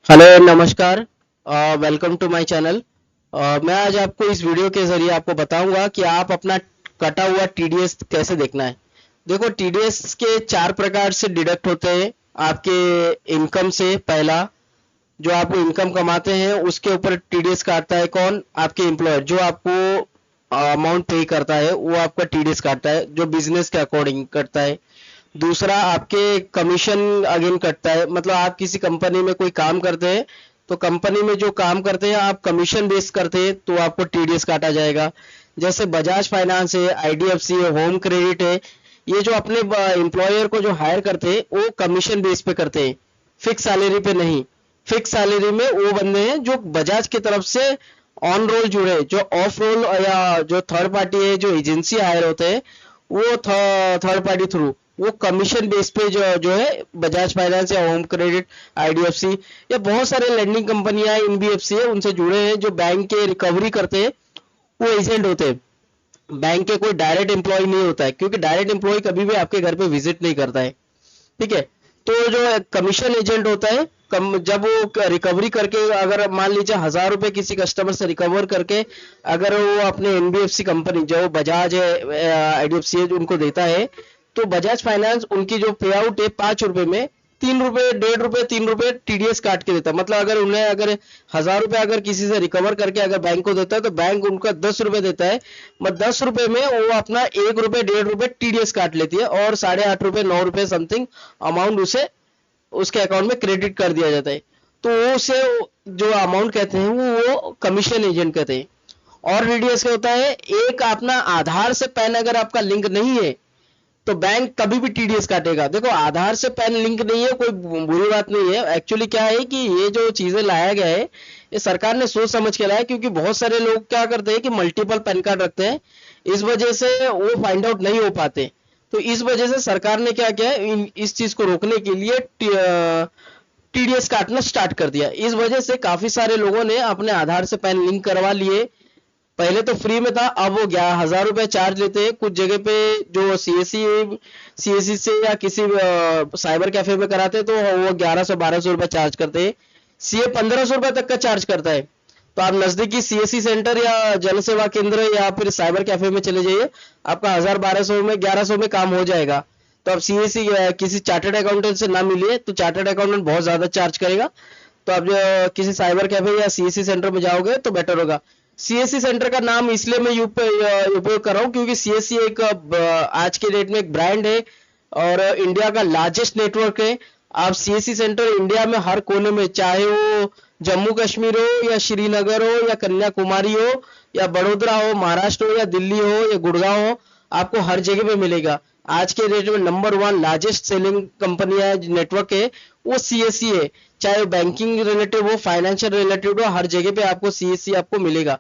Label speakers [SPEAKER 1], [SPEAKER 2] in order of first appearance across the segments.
[SPEAKER 1] Hello नमस्कार। Welcome to my channel. मैं आज आपको इस वीडियो के जरिए आपको बताऊंगा कि आप अपना कटा हुआ टीडीएस कैसे देखना है। देखो, टीडीएस के चार प्रकार से डिडक्ट होते हैं आपके इनकम से। पहला, जो आप इनकम कमाते हैं उसके ऊपर टीडीएस काटता है कौन? आपके एम्प्लॉयर। जो आपको अमाउंट पे करता है वो आपका टीडीएस काटता है, जो बिजनेस के अकॉर्डिंग कटता है। दूसरा, आपके कमीशन अगेन कटता है। मतलब आप किसी कंपनी में कोई काम करते हैं तो कंपनी में जो काम करते हैं आप कमीशन बेस करते हैं तो आपको टीडीएस काटा जाएगा। जैसे बजाज फाइनेंस है, आईडीएफसी है, होम क्रेडिट है। ये जो अपने एम्प्लॉयर को जो हायर करते हैं वो कमीशन बेस पे करते हैं, फिक्स सैलरी पे नहीं। फिक्स सैलरी में वो बंदे हैं जो बजाज की तरफ से ऑन रोल जुड़े। जो ऑफ रोल या जो थर्ड पार्टी है, जो एजेंसी हायर होते हैं, वो थर्ड पार्टी थ्रू वो कमीशन बेस पे जो है बजाज फाइनेंस या होम क्रेडिट, आईडीएफसी या बहुत सारे लैंडिंग कंपनियां एनबीएफसी है उनसे जुड़े हैं, जो बैंक के रिकवरी करते हैं। वो एजेंट होते हैं, बैंक के कोई डायरेक्ट एम्प्लॉय नहीं होता है, क्योंकि डायरेक्ट एम्प्लॉय कभी भी आपके घर पे विजिट नहीं करता है। ठीक है। तो जो कमीशन एजेंट होता है, जब वो रिकवरी करके, अगर मान लीजिए 1,000 रुपए किसी कस्टमर से रिकवर करके अगर वो अपने एनबीएफसी कंपनी, जो बजाज है, आईडीएफसी है, जो उनको देता है, तो बजाज फाइनेंस उनकी जो पे आउट है 5 रुपए में 3 रुपए, 1.5 रुपए, 3 रुपए टीडीएस काट के देता है। मतलब अगर उन्हें अगर 1,000 रुपए अगर किसी से रिकवर करके अगर बैंक को देता है तो बैंक उनका 10 रुपए देता है। मतलब 10 रुपए में वो अपना 1 रुपए, 1.5 रुपए टीडीएस काट लेती है और 8.5 रुपए, 9 रुपए समथिंग अमाउंट उसे उसके अकाउंट में क्रेडिट कर दिया जाता है। तो वो उसे जो अमाउंट कहते हैं वो कमीशन एजेंट कहते हैं। और टीडीएस क्या होता है, एक अपना आधार से पैन अगर आपका लिंक नहीं है तो बैंक कभी भी टीडीएस काटेगा। देखो, आधार से पैन लिंक नहीं है कोई बुरी बात नहीं है। एक्चुअली क्या है कि ये जो चीजें लाया गया है ये सरकार ने सोच समझ के लाया, क्योंकि बहुत सारे लोग क्या करते हैं कि मल्टीपल पैन कार्ड रखते हैं, इस वजह से वो फाइंड आउट नहीं हो पाते। तो इस वजह से सरकार ने क्या किया है, इस चीज को रोकने के लिए टीडीएस काटना स्टार्ट कर दिया। इस वजह से काफी सारे लोगों ने अपने आधार से पैन लिंक करवा लिए। पहले तो फ्री में था, अब वो 1,000 रुपए चार्ज लेते हैं। कुछ जगह पे जो सीएससी से या किसी साइबर कैफे में कराते हैं तो वो 1,100-1,200 रुपए चार्ज करते हैं। सीए 1,500 रुपए तक का चार्ज करता है। तो आप नजदीकी सीएससी सेंटर या जन सेवा केंद्र या फिर साइबर कैफे में चले जाइए, आपका 1,000-1,200 में 1,100 में काम हो जाएगा। तो आप सीएससी किसी चार्टर्ड अकाउंटेंट से ना मिलिए तो चार्टर्ड अकाउंटेंट बहुत ज्यादा चार्ज करेगा। तो आप किसी साइबर कैफे या सीएससी सेंटर में जाओगे तो बेटर होगा। सीएससी सेंटर का नाम इसलिए मैं उपयोग कर रहा हूँ क्योंकि सीएससी एक आज के डेट में एक ब्रांड है और इंडिया का लार्जेस्ट नेटवर्क है। आप सीएससी सेंटर इंडिया में हर कोने में, चाहे वो जम्मू कश्मीर हो या श्रीनगर हो या कन्याकुमारी हो या बड़ोदरा हो, महाराष्ट्र हो या दिल्ली हो या गुड़गांव हो, आपको हर जगह पे मिलेगा। आज के डेट में नंबर 1 लार्जेस्ट सेलिंग कंपनी है, नेटवर्क है, वो सीएससी है। चाहे बैंकिंग रिलेटेड हो, फाइनेंशियल रिलेटेड हो, हर जगह पे आपको सीएससी आपको मिलेगा।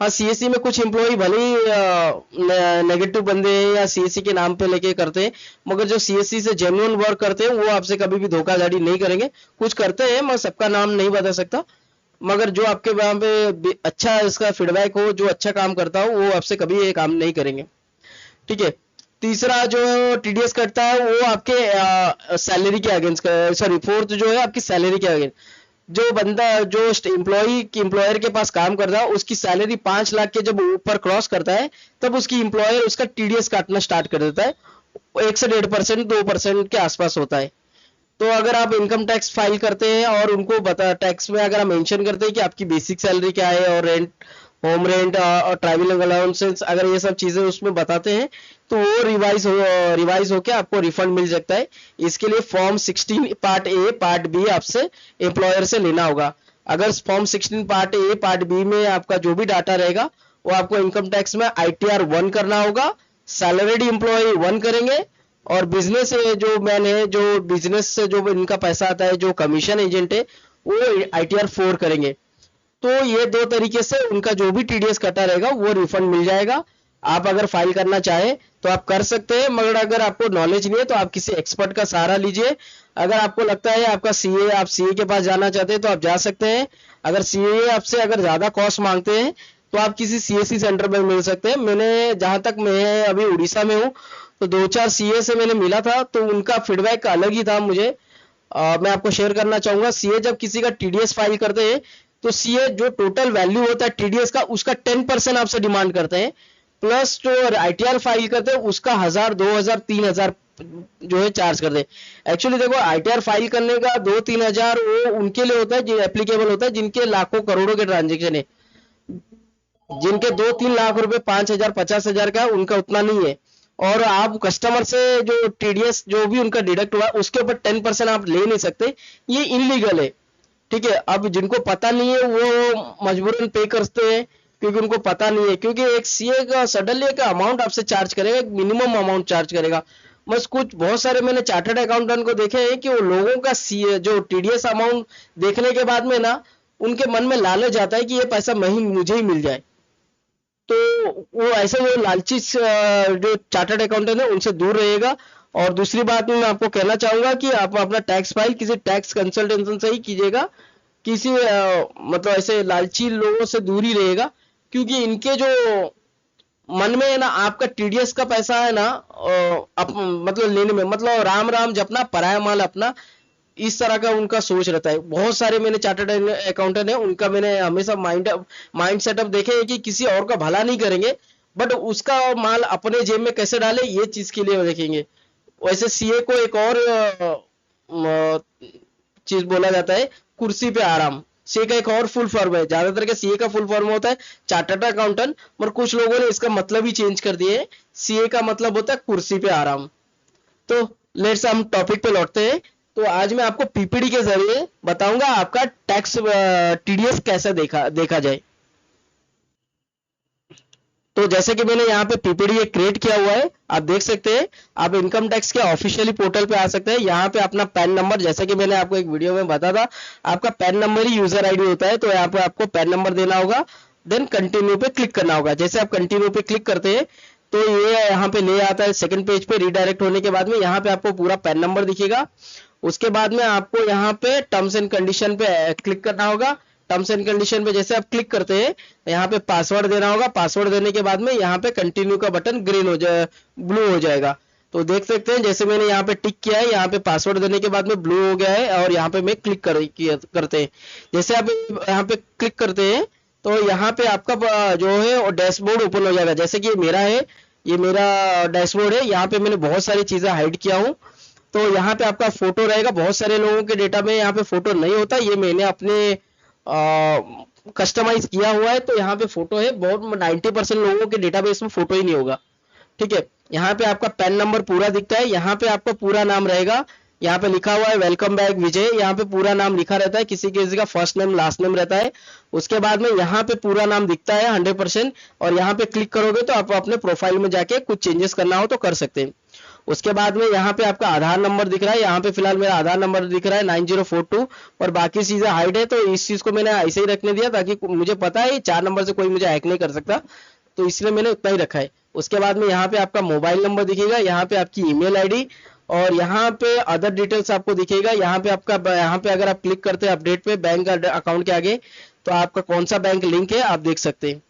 [SPEAKER 1] हाँ, सीएससी में कुछ एम्प्लॉय भले ही नेगेटिव बंदे हैं या सीएससी के नाम पे लेके करते हैं, मगर जो सीएससी से जेन्युइन वर्क करते हैं वो आपसे कभी भी धोखाधड़ी नहीं करेंगे। कुछ करते हैं, मैं सबका नाम नहीं बता सकता, मगर जो आपके वहां पे अच्छा इसका फीडबैक हो, जो अच्छा काम करता हो, वो आपसे कभी ये काम नहीं करेंगे। ठीक है। तीसरा जो टीडीएस कटता है वो आपके सैलरी के अगेंस्ट, सॉरी, फोर्थ जो है आपकी सैलरी के अगेंस्ट। जो बंदा जो एम्प्लॉयर के पास काम करता है उसकी सैलरी 5 लाख के जब ऊपर क्रॉस करता है तब उसकी एम्प्लॉयर उसका टीडीएस काटना स्टार्ट कर देता है। 1 से 1.5%, 2% के आसपास होता है। तो अगर आप इनकम टैक्स फाइल करते हैं और उनको बता, टैक्स में अगर आप मेंशन करते हैं कि आपकी बेसिक सैलरी क्या है और रेंट, होम रेंट और ट्रैवलिंग अलाउंसेस, अगर ये सब चीजें उसमें बताते हैं तो वो रिवाइज होके आपको रिफंड मिल सकता है। इसके लिए form 16 part A part B आपसे एम्प्लॉयर से लेना होगा। अगर form 16 part A part B में आपका जो भी डाटा रहेगा वो आपको इनकम टैक्स में आईटीआर 1 करना होगा, सैलरीड एम्प्लॉय 1 करेंगे, और बिजनेस जो मैन है, जो बिजनेस से जो इनका पैसा आता है, जो कमीशन एजेंट है, वो आईटीआर 4 करेंगे। तो ये दो तरीके से उनका जो भी टीडीएस कटा रहेगा वो रिफंड मिल जाएगा। आप अगर फाइल करना चाहे तो आप कर सकते हैं, मगर अगर आपको नॉलेज नहीं है तो आप किसी एक्सपर्ट का सहारा लीजिए। अगर आपको लगता है आपका सीए, आप सीए के पास जाना चाहते हैं तो आप जा सकते हैं। अगर सीए आपसे अगर ज्यादा कॉस्ट मांगते हैं तो आप किसी सीएससी सेंटर में मिल सकते हैं। मैंने, जहां तक मैं अभी उड़ीसा में हूँ, तो 2-4 सीए से मैंने मिला था तो उनका फीडबैक अलग ही था मुझे। मैं आपको शेयर करना चाहूंगा। सीए जब किसी का टीडीएस फाइल करते हैं तो सीए जो टोटल वैल्यू होता है टीडीएस का उसका 10% आपसे डिमांड करते हैं, प्लस जो आईटीआर फाइल करते हैं उसका 1000, 2000, 3000 जो है चार्ज करते हैं। एक्चुअली देखो आईटीआर फाइल करने का 2-3 हजार वो उनके लिए होता है जो एप्लीकेबल होता है जिनके लाखों करोड़ों के ट्रांजेक्शन है, जिनके 2-3 लाख रुपए 5,000 50,000 का उनका उतना नहीं है। और आप कस्टमर से जो टीडीएस जो भी उनका डिडक्ट हुआ उसके ऊपर 10% आप ले नहीं सकते, ये इनलीगल है। ठीक है, अब जिनको पता नहीं है वो मजबूरन पे करते हैं क्योंकि उनको पता नहीं है, क्योंकि एक सीए का सडनली एक अमाउंट आपसे चार्ज करेगा, एक मिनिमम अमाउंट चार्ज करेगा। बस कुछ बहुत सारे मैंने चार्टर्ड अकाउंटेंट को देखे हैं कि वो लोगों का सीए जो टीडीएस अमाउंट देखने के बाद में ना उनके मन में लालच आता है कि ये पैसा मुझे ही मिल जाए, तो वो ऐसे जो लालची जो चार्टर्ड अकाउंटेंट है उनसे दूर रहेगा। और दूसरी बात मैं आपको कहना चाहूंगा कि आप अपना टैक्स फाइल किसी टैक्स कंसल्टेंट से ही कीजिएगा, किसी मतलब ऐसे लालची लोगों से दूर ही रहेगा, क्योंकि इनके जो मन में है ना आपका टीडीएस का पैसा है ना मतलब लेने में मतलब राम राम जपना पराया माल अपना, इस तरह का उनका सोच रहता है। बहुत सारे मैंने चार्टर्ड अकाउंटेंट है उनका मैंने हमेशा माइंड सेटअप देखे है कि किसी और का भला नहीं करेंगे बट उसका माल अपने जेब में कैसे डाले ये चीज के लिए देखेंगे। वैसे सीए को एक और चीज बोला जाता है, कुर्सी पे आराम। सीए का एक और फुल फॉर्म है, ज्यादातर के सीए का फुल फॉर्म होता है चार्टर्ड अकाउंटेंट, पर कुछ लोगों ने इसका मतलब ही चेंज कर दिए, सीए का मतलब होता है कुर्सी पे आराम। तो लेट्स हम टॉपिक पे लौटते हैं। तो आज मैं आपको पीपीटी के जरिए बताऊंगा आपका टैक्स टीडीएस कैसे देखा जाए। तो जैसे कि मैंने यहाँ पे पीपीटी क्रिएट किया हुआ है, आप देख सकते हैं। आप इनकम टैक्स के ऑफिशियली पोर्टल पे आ सकते हैं। यहाँ पे अपना पैन नंबर, जैसे कि मैंने आपको एक वीडियो में बताया था, आपका पैन नंबर ही यूजर आईडी होता है, तो यहाँ पे आपको पैन नंबर देना होगा, देन कंटिन्यू पे क्लिक करना होगा। जैसे आप कंटिन्यू पे क्लिक करते हैं तो ये यहाँ पे ले आता है सेकंड पेज पे। रीडायरेक्ट होने के बाद में यहाँ पे आपको पूरा पैन नंबर दिखेगा। उसके बाद में आपको यहाँ पे टर्म्स एंड कंडीशन पे क्लिक करना होगा। टर्म्स एंड कंडीशन पे जैसे आप क्लिक करते हैं यहाँ पे पासवर्ड देना होगा। पासवर्ड देने के बाद में यहाँ पे कंटिन्यू का बटन ग्रीन हो जाए, ब्लू हो जाएगा। तो देख सकते हैं जैसे मैंने यहाँ पे टिक किया है, यहाँ पे पासवर्ड देने के बाद में ब्लू हो गया है और यहाँ पे मैं क्लिक करते हैं। जैसे आप यहाँ पे क्लिक करते हैं तो यहाँ पे आपका जो है डैशबोर्ड ओपन हो जाएगा। जैसे कि ये मेरा है, ये मेरा डैशबोर्ड है। यहाँ पे मैंने बहुत सारी चीजें हाइड किया हूँ। तो यहाँ पे आपका फोटो रहेगा। बहुत सारे लोगों के डेटा में यहाँ पे फोटो नहीं होता, ये मैंने अपने कस्टमाइज किया हुआ है। तो यहाँ पे फोटो है, बहुत 90% लोगों के डेटाबेस में फोटो ही नहीं होगा। ठीक है, यहाँ पे आपका पैन नंबर पूरा दिखता है। यहाँ पे आपका पूरा नाम रहेगा, यहाँ पे लिखा हुआ है वेलकम बैक विजय, यहाँ पे पूरा नाम लिखा रहता है, किसी किसी का फर्स्ट नेम लास्ट नेम रहता है। उसके बाद में यहाँ पे पूरा नाम दिखता है 100%, और यहाँ पे क्लिक करोगे तो आप अपने प्रोफाइल में जाके कुछ चेंजेस करना हो तो कर सकते हैं। उसके बाद में यहाँ पे आपका आधार नंबर दिख रहा है, यहाँ पे फिलहाल मेरा आधार नंबर दिख रहा है 9042, और बाकी चीजें हाइड है। तो इस चीज को मैंने ऐसे ही रखने दिया ताकि मुझे पता है 4 नंबर से कोई मुझे हैक नहीं कर सकता, तो इसलिए मैंने उतना ही रखा है। उसके बाद में यहाँ पे आपका मोबाइल नंबर दिखेगा, यहाँ पे आपकी ईमेल आईडी, और यहाँ पे अदर डिटेल्स आपको दिखेगा। यहाँ पे आपका, यहाँ पे अगर आप क्लिक करते हैं अपडेट पे बैंक अकाउंट के आगे, तो आपका कौन सा बैंक लिंक है आप देख सकते हैं।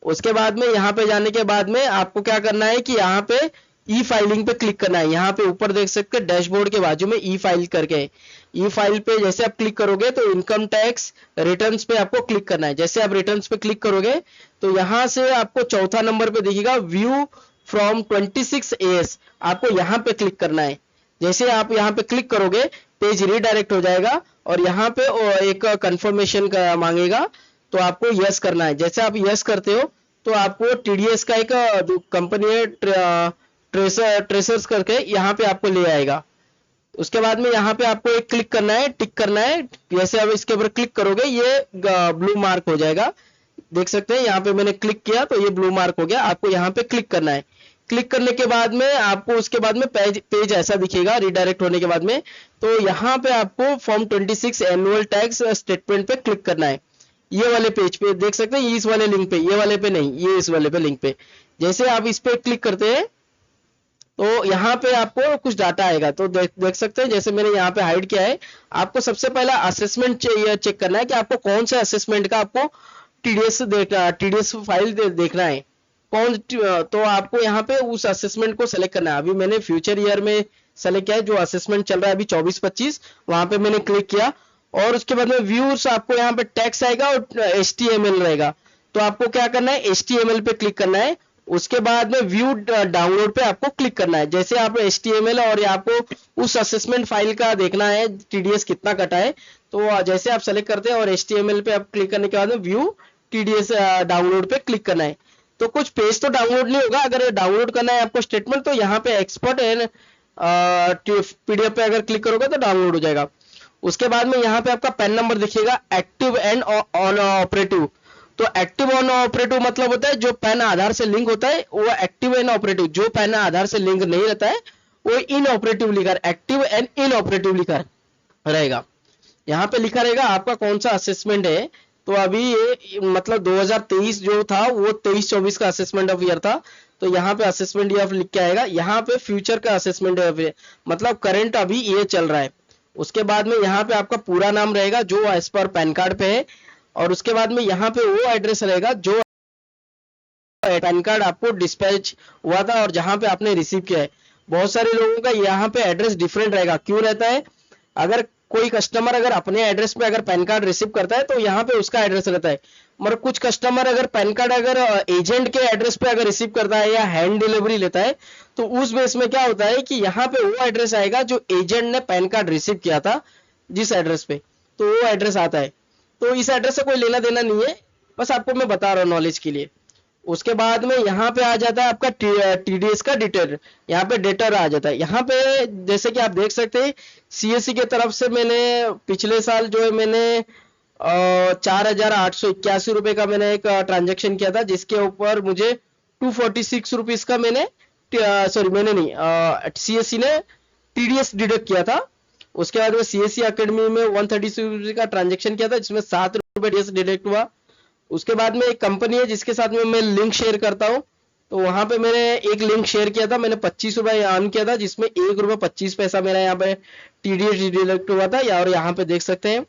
[SPEAKER 1] उसके बाद में यहाँ पे जाने के बाद में आपको क्या करना है कि यहाँ पे ई फाइलिंग पे क्लिक करना है। यहाँ पे ऊपर देख सकते हैं डैशबोर्ड के बाजू में ई फाइल करके है। ई फाइल पे जैसे आप क्लिक करोगे तो इनकम टैक्स रिटर्न्स पे आपको क्लिक करना है। जैसे आप रिटर्न्स पे क्लिक करोगे तो यहाँ से आपको चौथा नंबर पे दिखेगा व्यू फ्रॉम 26 AS, आपको यहाँ पे क्लिक करना है। जैसे आप यहाँ पे क्लिक करोगे पेज रीडायरेक्ट हो जाएगा और यहाँ पे एक कंफर्मेशन का मांगेगा, तो आपको यस करना है। जैसे आप यस करते हो तो आपको टीडीएस का एक कंपनी है ट्रेसर्स करके यहाँ पे आपको ले आएगा। उसके बाद में यहाँ पे आपको एक क्लिक करना है, टिक करना है। जैसे आप इसके ऊपर क्लिक करोगे ये ब्लू मार्क हो जाएगा, देख सकते हैं। यहाँ पे मैंने क्लिक किया तो ये ब्लू मार्क हो गया। आपको यहाँ पे क्लिक करना है। क्लिक करने के बाद में आपको उसके बाद में पेज ऐसा दिखेगा रिडायरेक्ट होने के बाद में। तो यहाँ पे आपको फॉर्म 26 एनुअल टैक्स स्टेटमेंट पे क्लिक करना है। ये वाले पेज पे देख सकते हैं, इस वाले लिंक पे, ये वाले पे नहीं, ये इस वाले पे लिंक पे। जैसे आप इस पे क्लिक करते हैं तो यहाँ पे आपको कुछ डाटा आएगा। तो देख सकते हैं जैसे मैंने यहाँ पे हाइड किया है। आपको सबसे पहला असेसमेंट चेक करना है कि आपको कौन से असेसमेंट का आपको टीडीएस फाइल देखना है कौन। तो आपको यहाँ पे उस असेसमेंट को सेलेक्ट करना है। अभी मैंने फ्यूचर ईयर में सेलेक्ट किया है, जो असेसमेंट चल रहा है अभी 24-25, वहां पे मैंने क्लिक किया। और उसके बाद में व्यूअर्स आपको यहाँ पे टेक्स्ट आएगा और HTML रहेगा। तो आपको क्या करना है, HTML पे क्लिक करना है। उसके बाद में व्यू डाउनलोड पे आपको क्लिक करना है। जैसे आप HTML और आपको उस असेसमेंट फाइल का देखना है TDS कितना कटा है, तो जैसे आप सेलेक्ट करते हैं और HTML पे आप क्लिक करने के बाद में व्यू TDS डाउनलोड पे क्लिक करना है। तो कुछ पेज तो डाउनलोड नहीं होगा, अगर डाउनलोड करना है आपको स्टेटमेंट, तो यहाँ पे एक्सपोर्ट एंड PDF पे अगर क्लिक करोगे तो डाउनलोड हो जाएगा। उसके बाद में यहाँ पे आपका पैन नंबर दिखेगा, एक्टिव एंड ऑन ऑपरेटिव। तो एक्टिव ऑन ऑपरेटिव मतलब होता है जो पैन आधार से लिंक होता है वो एक्टिव एंड ऑपरेटिव, जो पैन आधार से लिंक नहीं रहता है वो इन ऑपरेटिव लिखा, एक्टिव एंड इन ऑपरेटिव लिखा रहेगा। यहाँ पे लिखा रहेगा आपका कौन सा असेसमेंट है। तो अभी ये मतलब 2023 जो था वो 23-24 का असेसमेंट ऑफ ईयर था, तो यहाँ पे असेसमेंट ईयर लिख के आएगा। यहाँ पे फ्यूचर का असेसमेंट मतलब करंट अभी ये चल रहा है। उसके बाद में यहाँ पे आपका पूरा नाम रहेगा जो एज पर पैन कार्ड पे है, और उसके बाद में यहाँ पे वो एड्रेस रहेगा जो पैन कार्ड आपको डिस्पैच हुआ था और जहां पे आपने रिसीव किया है। बहुत सारे लोगों का यहाँ पे एड्रेस डिफरेंट रहेगा, क्यों रहता है, अगर कोई कस्टमर अगर अपने एड्रेस पे अगर पैन कार्ड रिसीव करता है तो यहाँ पे उसका एड्रेस रहता है, मगर कुछ कस्टमर अगर पैन कार्ड अगर एजेंट के एड्रेस पे अगर रिसीव करता है या हैंड डिलीवरी लेता है, तो उस बेस में क्या होता है कि यहाँ पे वो एड्रेस आएगा जो एजेंट ने पैन कार्ड रिसीव किया था जिस एड्रेस पे, तो वो एड्रेस आता है। तो इस एड्रेस से कोई लेना देना नहीं है, बस आपको मैं बता रहा हूँ नॉलेज के लिए। उसके बाद में यहाँ पे आ जाता है आपका TDS का डिटेल, यहाँ पे डेटर आ जाता है। यहाँ पे जैसे कि आप देख सकते हैं CSC के तरफ से मैंने पिछले साल जो है मैंने 4,881 रुपए का मैंने एक ट्रांजेक्शन किया था, जिसके ऊपर मुझे 246 रुपीज का मैंने सॉरी मैंने नहीं CSC ने TDS डिडक्ट किया था। उसके बाद में CSC अकेडमी में 136 रुपीज का ट्रांजेक्शन किया था, जिसमें 7 रुपए TDS डिडक्ट हुआ। उसके बाद में एक कंपनी है जिसके साथ में मैं लिंक शेयर करता हूँ, तो वहां पे मैंने एक लिंक शेयर किया था, मैंने 25 रुपए अर्न किया था, जिसमें 1 रुपए 25 पैसा मेरा यहाँ पे TDS डिडक्ट हुआ था, और यहाँ पे देख सकते हैं।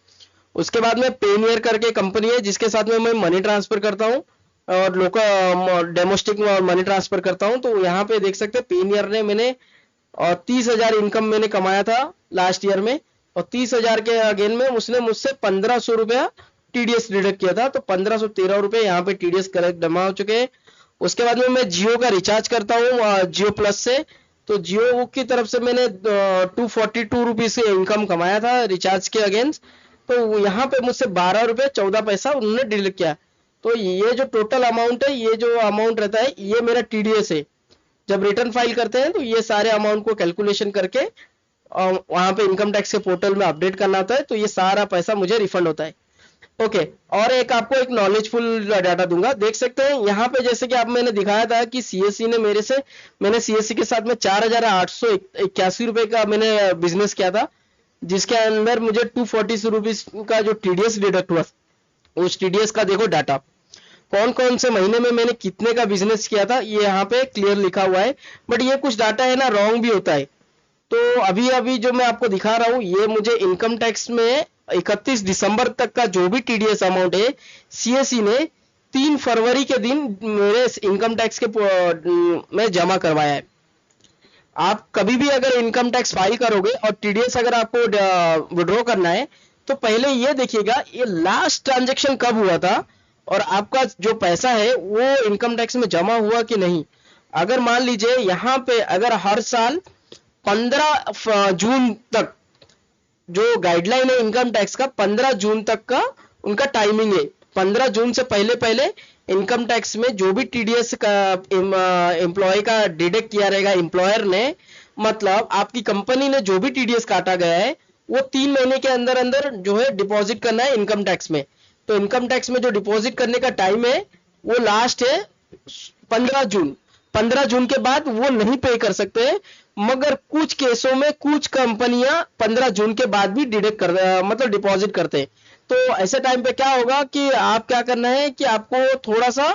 [SPEAKER 1] उसके बाद में पेनियर करके कंपनी है जिसके साथ में मैं मनी ट्रांसफर करता हूँ और लोकल डोमेस्टिक मनी ट्रांसफर करता हूँ। तो यहाँ पे देख सकते हैं पेनियर ने मैंने 30,000 इनकम मैंने कमाया था लास्ट ईयर में, और 30,000 के अगेन में उसने मुझसे 1,500 रुपया TDS डिडक्ट किया था, तो 1,513 रुपए यहाँ पे TDS करेक्ट जमा हो चुके हैं। उसके बाद में मैं जियो का रिचार्ज करता हूँ जियो प्लस से, तो जियो की तरफ से मैंने 242 रुपीज से इनकम कमाया था रिचार्ज के अगेंस्ट, तो यहाँ पे मुझसे 12 रुपए 14 पैसा उन्होंने डिडक्ट किया। तो ये जो टोटल अमाउंट है, ये जो अमाउंट रहता है ये मेरा TDS है। जब रिटर्न फाइल करते हैं तो ये सारे अमाउंट को कैलकुलेशन करके वहां पे इनकम टैक्स के पोर्टल में अपडेट करना होता है, तो ये सारा पैसा मुझे रिफंड होता है। ओके और एक आपको एक नॉलेजफुल डाटा दूंगा, देख सकते हैं यहाँ पे जैसे कि आप मैंने दिखाया था कि CSC ने मैंने CSC के साथ में 4,881 रुपए का मैंने बिजनेस किया था, जिसके अंदर मुझे 240 रुपीज का जो TDS डिडक्ट हुआ, उस TDS का देखो डाटा, कौन कौन से महीने में मैंने कितने का बिजनेस किया था ये यहाँ पे क्लियर लिखा हुआ है। बट ये कुछ डाटा है ना रॉन्ग भी होता है, तो अभी जो मैं आपको दिखा रहा हूँ ये मुझे इनकम टैक्स में 31 दिसंबर तक का जो भी TDS अमाउंट है CSC ने 3 फरवरी के दिन मेरे इनकम टैक्स के में जमा करवाया है। आप कभी भी अगर इनकम टैक्स फाइल करोगे और TDS अगर आपको विड्रॉ करना है तो पहले ये देखिएगा ये लास्ट ट्रांजेक्शन कब हुआ था और आपका जो पैसा है वो इनकम टैक्स में जमा हुआ कि नहीं। अगर मान लीजिए यहाँ पे अगर हर साल 15 जून तक जो गाइडलाइन है इनकम टैक्स का 15 जून तक का उनका टाइमिंग है, 15 जून से पहले इनकम टैक्स में जो भी TDS का एम्प्लॉय का डिडक्ट किया रहेगा एम्प्लॉयर ने, मतलब आपकी कंपनी ने जो भी TDS काटा गया है वो 3 महीने के अंदर अंदर जो है डिपॉजिट करना है इनकम टैक्स में। तो इनकम टैक्स में जो डिपॉजिट करने का टाइम है वो लास्ट है 15 जून। 15 जून के बाद वो नहीं पे कर सकते, मगर कुछ केसों में कुछ कंपनियां 15 जून के बाद भी डिडक्ट कर मतलब डिपॉजिट करते हैं। तो ऐसे टाइम पे क्या होगा कि आप क्या करना है कि आपको थोड़ा सा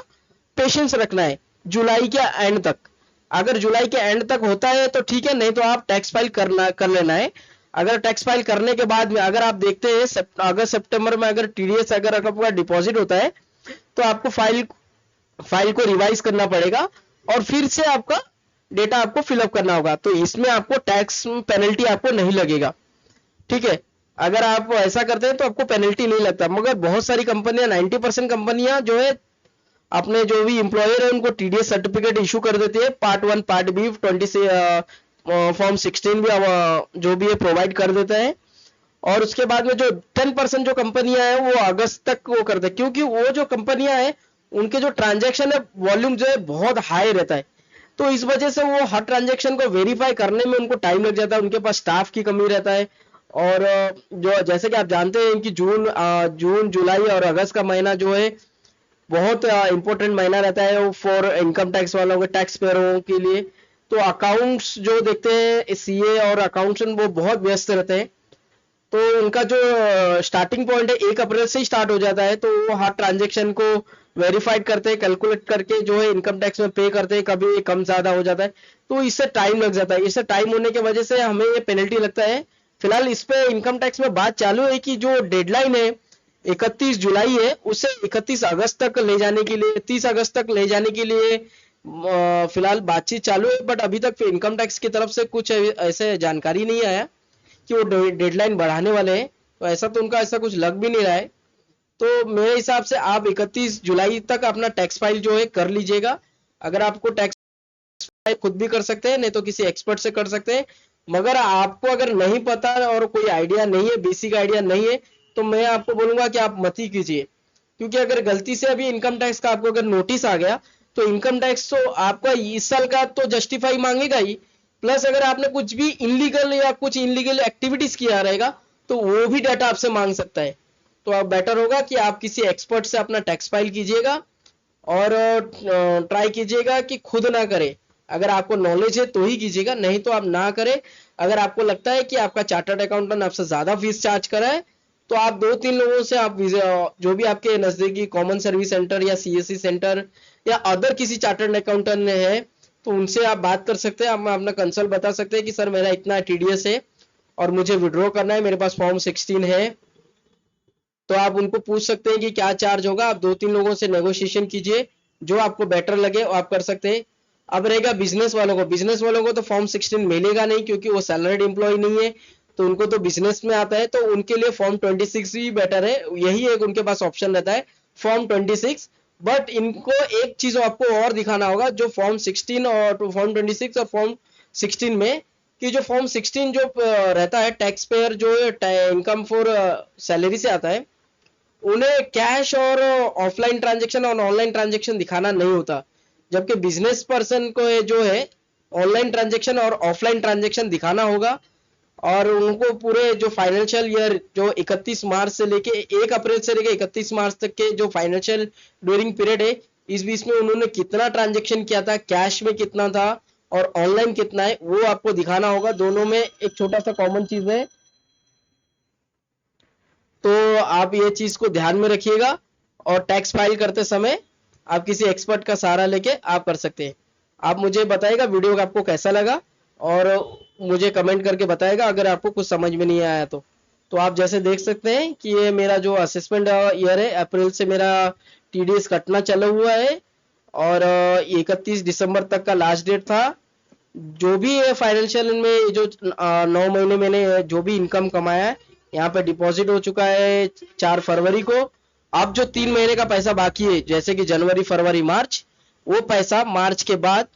[SPEAKER 1] पेशेंस रखना है जुलाई के एंड तक। अगर जुलाई के एंड तक होता है तो ठीक है, नहीं तो आप टैक्स फाइल कर लेना है। अगर टैक्स फाइल करने के बाद में अगर आप देखते हैं अगस्त सितंबर में अगर TDS अगर आपका डिपॉजिट होता है तो आपको फाइल को रिवाइज करना पड़ेगा और फिर से आपका डेटा आपको फिलअप करना होगा, तो इसमें आपको टैक्स पेनल्टी आपको नहीं लगेगा। ठीक है, अगर आप ऐसा करते हैं तो आपको पेनल्टी नहीं लगता। मगर बहुत सारी कंपनियां, 90% कंपनियां जो है अपने जो भी एम्प्लॉयर है उनको टीडीएस सर्टिफिकेट इशू कर देती है। पार्ट 1 पार्ट बी 20 से फॉर्म 16 भी जो भी है प्रोवाइड कर देते हैं। और उसके बाद में जो 10% जो कंपनियां हैं वो अगस्त तक वो करते हैं, क्योंकि वो जो कंपनियां हैं उनके जो ट्रांजैक्शन है वॉल्यूम जो है बहुत हाई रहता है, तो इस वजह से वो हर ट्रांजैक्शन को वेरीफाई करने में उनको टाइम लग जाता है, उनके पास स्टाफ की कमी रहता है। और जो जैसे कि आप जानते हैं कि जून जुलाई और अगस्त का महीना जो है बहुत इंपॉर्टेंट महीना रहता है फॉर इनकम टैक्स वालों के, टैक्स पेयरों के लिए। तो अकाउंट्स जो देखते हैं सीए और अकाउंटेंट वो बहुत व्यस्त रहते हैं, तो उनका जो स्टार्टिंग पॉइंट है 1 अप्रैल से ही स्टार्ट हो जाता है, तो वो हर ट्रांजेक्शन को वेरीफाइड करते हैं, कैलकुलेट करके जो है इनकम टैक्स में पे करते हैं, कभी कम ज्यादा हो जाता है, तो इससे टाइम लग जाता है। इससे टाइम होने की वजह से हमें ये पेनल्टी लगता है। फिलहाल इस पे इनकम टैक्स में बात चालू है कि जो डेडलाइन है 31 जुलाई है, उसे 31 अगस्त तक ले जाने के लिए, 30 अगस्त तक ले जाने के लिए फिलहाल बातचीत चालू है। बट अभी तक इनकम टैक्स की तरफ से कुछ ऐसे जानकारी नहीं आया कि वो डेडलाइन बढ़ाने वाले हैं, तो ऐसा तो उनका ऐसा कुछ लग भी नहीं रहा है। तो मेरे हिसाब से आप 31 जुलाई तक अपना टैक्स फाइल जो है कर लीजिएगा। अगर आपको टैक्स फाइल खुद भी कर सकते हैं, नहीं तो किसी एक्सपर्ट से कर सकते हैं। मगर आपको अगर नहीं पता और कोई आइडिया नहीं है, बेसिक आइडिया नहीं है, तो मैं आपको बोलूंगा कि आप मत ही कीजिए। क्योंकि अगर गलती से अभी इनकम टैक्स का आपको अगर नोटिस आ गया, तो इनकम टैक्स तो आपका इस साल का तो जस्टिफाई मांगेगा ही, प्लस अगर आपने कुछ भी इनलीगल या कुछ इनलीगल एक्टिविटीज किया रहेगा तो वो भी डाटा आपसे मांग सकता है। तो अब बेटर होगा कि आप किसी एक्सपर्ट से अपना टैक्स फाइल कीजिएगा और ट्राई कीजिएगा कि खुद ना करें। अगर आपको नॉलेज है तो ही कीजिएगा, नहीं तो आप ना करें। अगर आपको लगता है कि आपका चार्टर्ड अकाउंटेंट आपसे ज्यादा फीस चार्ज करा है, तो आप 2-3 लोगों से आप जो भी आपके नजदीकी कॉमन सर्विस सेंटर या सीएससी सेंटर या अदर किसी चार्टर्ड अकाउंटेंट है, तो उनसे आप बात कर सकते हैं। आप अपना कंसल्ट बता सकते हैं कि सर मेरा इतना टीडीएस है और मुझे विड्रॉ करना है, मेरे पास फॉर्म 16 है। तो आप उनको पूछ सकते हैं कि क्या चार्ज होगा। आप 2-3 लोगों से नेगोशिएशन कीजिए, जो आपको बेटर लगे वो आप कर सकते हैं। अब रहेगा बिजनेस वालों को, बिजनेस वालों को तो फॉर्म 16 मिलेगा नहीं, क्योंकि वो सैलरीड एम्प्लॉय नहीं है, तो उनको तो बिजनेस में आता है, तो उनके लिए फॉर्म 26 ही बेटर है। यही एक उनके पास ऑप्शन रहता है, फॉर्म 26। बट इनको एक चीज आपको और दिखाना होगा, जो फॉर्म 16 और फॉर्म 26 और फॉर्म 16 में, कि जो फॉर्म 16 जो रहता है टैक्स पेयर जो इनकम फॉर सैलरी से आता है, उन्हें कैश और ऑफलाइन ट्रांजेक्शन और ऑनलाइन ट्रांजेक्शन दिखाना नहीं होता। जबकि बिजनेस पर्सन को जो है ऑनलाइन ट्रांजेक्शन और ऑफलाइन ट्रांजेक्शन दिखाना होगा। और उनको पूरे जो फाइनेंशियल ईयर जो 31 मार्च से लेके 1 अप्रैल से लेके 31 मार्च तक के जो फाइनेंशियल ड्यूरिंग पीरियड है, इस बीच में उन्होंने कितना ट्रांजेक्शन किया था, कैश में कितना था और ऑनलाइन कितना है, वो आपको दिखाना होगा। दोनों में एक छोटा सा कॉमन चीज है, तो आप ये चीज को ध्यान में रखिएगा। और टैक्स फाइल करते समय आप किसी एक्सपर्ट का सहारा लेके आप कर सकते हैं। आप मुझे बताइएगा वीडियो का आपको कैसा लगा, और मुझे कमेंट करके बताएगा अगर आपको कुछ समझ में नहीं आया तो आप जैसे देख सकते हैं कि ये मेरा जो असेसमेंट ईयर है, अप्रैल से मेरा टीडीएस कटना चला हुआ है और 31 दिसंबर तक का लास्ट डेट था। जो भी है फाइनेंशियल में जो 9 महीने मैंने जो भी इनकम कमाया है, यहाँ पे डिपॉजिट हो चुका है 4 फरवरी को। अब जो 3 महीने का पैसा बाकी है, जैसे कि जनवरी फरवरी मार्च, वो पैसा मार्च के बाद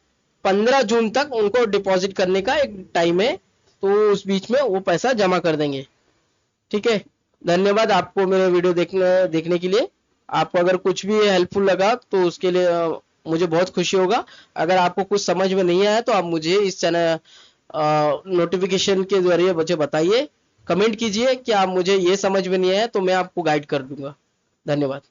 [SPEAKER 1] 15 जून तक उनको डिपॉजिट करने का एक टाइम है, तो उस बीच में वो पैसा जमा कर देंगे। ठीक है, धन्यवाद आपको मेरे वीडियो देखने के लिए। आपको अगर कुछ भी हेल्पफुल लगा तो उसके लिए मुझे बहुत खुशी होगा। अगर आपको कुछ समझ में नहीं आया तो आप मुझे इस चैनल नोटिफिकेशन के जरिए मुझे बताइए, कमेंट कीजिए कि आप मुझे ये समझ में नहीं आया, तो मैं आपको गाइड कर दूंगा। धन्यवाद।